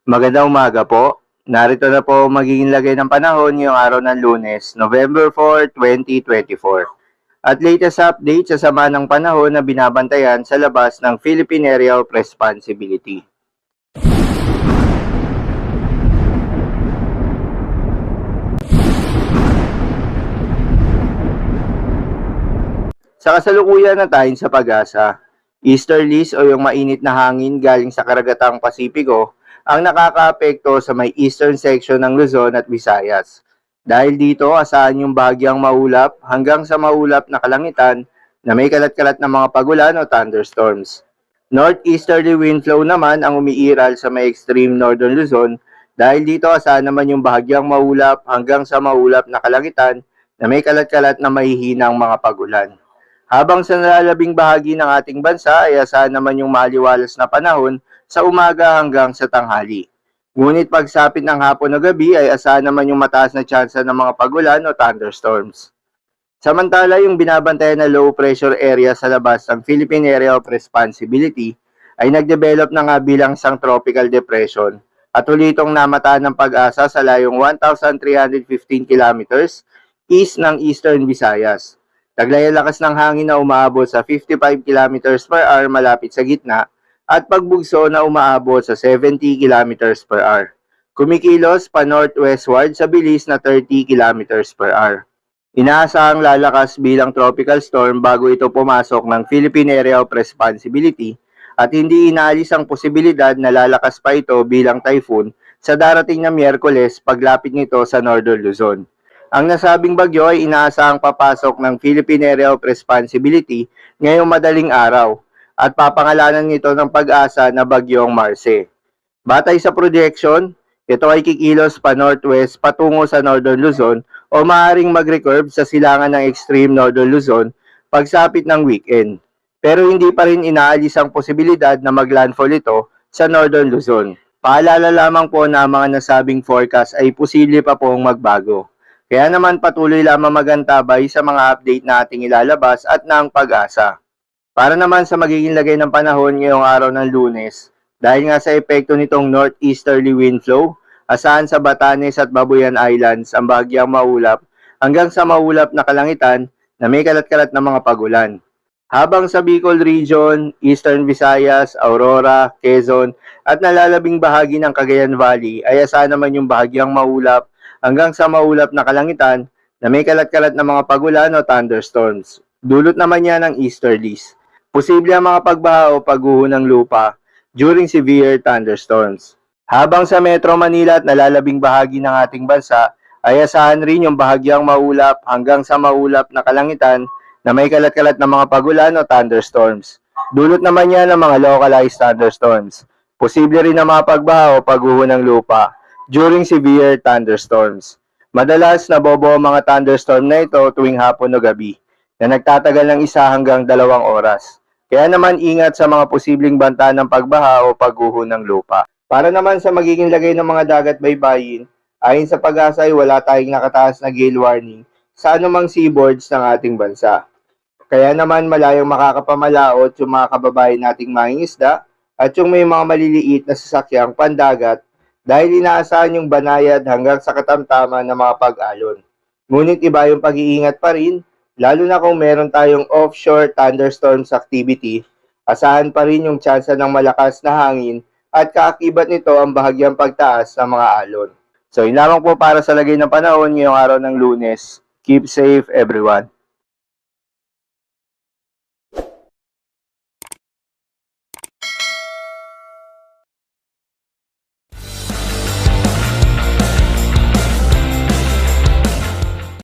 Magandang umaga po. Narito na po magiging lagay ng panahon ngayong araw ng Lunes, November 4, 2024. At latest update sa sama ng panahon na binabantayan sa labas ng Philippine Area of Responsibility. Sa kasalukuyan na tayo sa pag-asa, easterlies o yung mainit na hangin galing sa karagatang Pasipiko ang nakakaapekto sa may eastern section ng Luzon at Visayas. Dahil dito, asahan yung bahagyang maulap hanggang sa maulap na kalangitan na may kalat-kalat na mga pagulan o thunderstorms. Northeasterly wind flow naman ang umiiral sa may extreme northern Luzon dahil dito asahan naman yung bahagyang maulap hanggang sa maulap na kalangitan na may kalat-kalat na mahihinang mga pagulan. Habang sa nalalabing bahagi ng ating bansa ay asahan naman yung maliwalas na panahon sa umaga hanggang sa tanghali. Ngunit pagsapit ng hapon o gabi ay asahan naman yung mataas na tsansa ng mga pagulan o thunderstorms. Samantala yung binabantayan na low pressure area sa labas ng Philippine Area of Responsibility ay nagdevelop na nga bilang isang tropical depression at huli itong namataan ng pag-asa sa layong 1,315 kilometers east ng Eastern Visayas. Taglay ang lakas ng hangin na umaabot sa 55 km per hour malapit sa gitna at pagbugso na umaabot sa 70 km per hour. Kumikilos pa northwestward sa bilis na 30 km per hour. Inaasahang lalakas bilang tropical storm bago ito pumasok ng Philippine Area of Responsibility at hindi inaalis ang posibilidad na lalakas pa ito bilang typhoon sa darating na Miyerkules paglapit nito sa Northern Luzon. Ang nasabing bagyo ay inaasahang papasok ng Philippine Area of Responsibility ngayong madaling araw at papangalanan nito ng pag-asa na bagyong Marce. Batay sa projection, ito ay kikilos pa northwest patungo sa Northern Luzon o maaaring mag-recurve sa silangan ng extreme Northern Luzon pagsapit ng weekend. Pero hindi pa rin inaalis ang posibilidad na maglandfall ito sa Northern Luzon. Paalala lamang po na ang mga nasabing forecast ay posible pa pong magbago. Kaya naman patuloy lamang magantabay sa mga update na ating ilalabas at ng pag-asa. Para naman sa magiging lagay ng panahon ngayong araw ng Lunes, dahil nga sa epekto nitong northeasterly wind flow, asahan sa Batanes at Babuyan Islands ang bahagyang maulap hanggang sa maulap na kalangitan na may kalat-kalat na mga pagulan. Habang sa Bicol Region, Eastern Visayas, Aurora, Quezon at nalalabing bahagi ng Cagayan Valley ay asahan naman yung bahagyang maulap hanggang sa maulap na kalangitan na may kalat-kalat na mga pagulan o thunderstorms. Dulot naman yan ng easterlies. Posible ang mga pagbaha o pagguho ng lupa during severe thunderstorms. Habang sa Metro Manila at nalalabing bahagi ng ating bansa, ay asahan rin yung bahagyang maulap hanggang sa maulap na kalangitan na may kalat-kalat na mga pagulan o thunderstorms. Dulot naman yan ng mga localized thunderstorms. Posible rin ang mga pagbaha o pagguho ng lupa during severe thunderstorms. Madalas nabobo ang mga thunderstorm na ito tuwing hapon o gabi na nagtatagal ng 1 hanggang 2 oras. Kaya naman ingat sa mga posibleng banta ng pagbaha o pagguho ng lupa. Para naman sa magiging lagay ng mga dagat baybayin, ayon sa pag-asa ay wala tayong nakataas na gale warning sa anumang seaboards ng ating bansa. Kaya naman malayong makakapamalaot yung mga kababayan nating mangingisda at yung may mga maliliit na sasakyang pandagat dahil inaasahan yung banayad hanggang sa katamtaman ng mga pag-alon. Ngunit iba yung pag-iingat pa rin, lalo na kung meron tayong offshore thunderstorms activity, asahan pa rin yung tsansa ng malakas na hangin at kaakibat nito ang bahagyang pagtaas ng mga alon. So yun lamang po para sa lagay ng panahon ngayong araw ng Lunes. Keep safe everyone.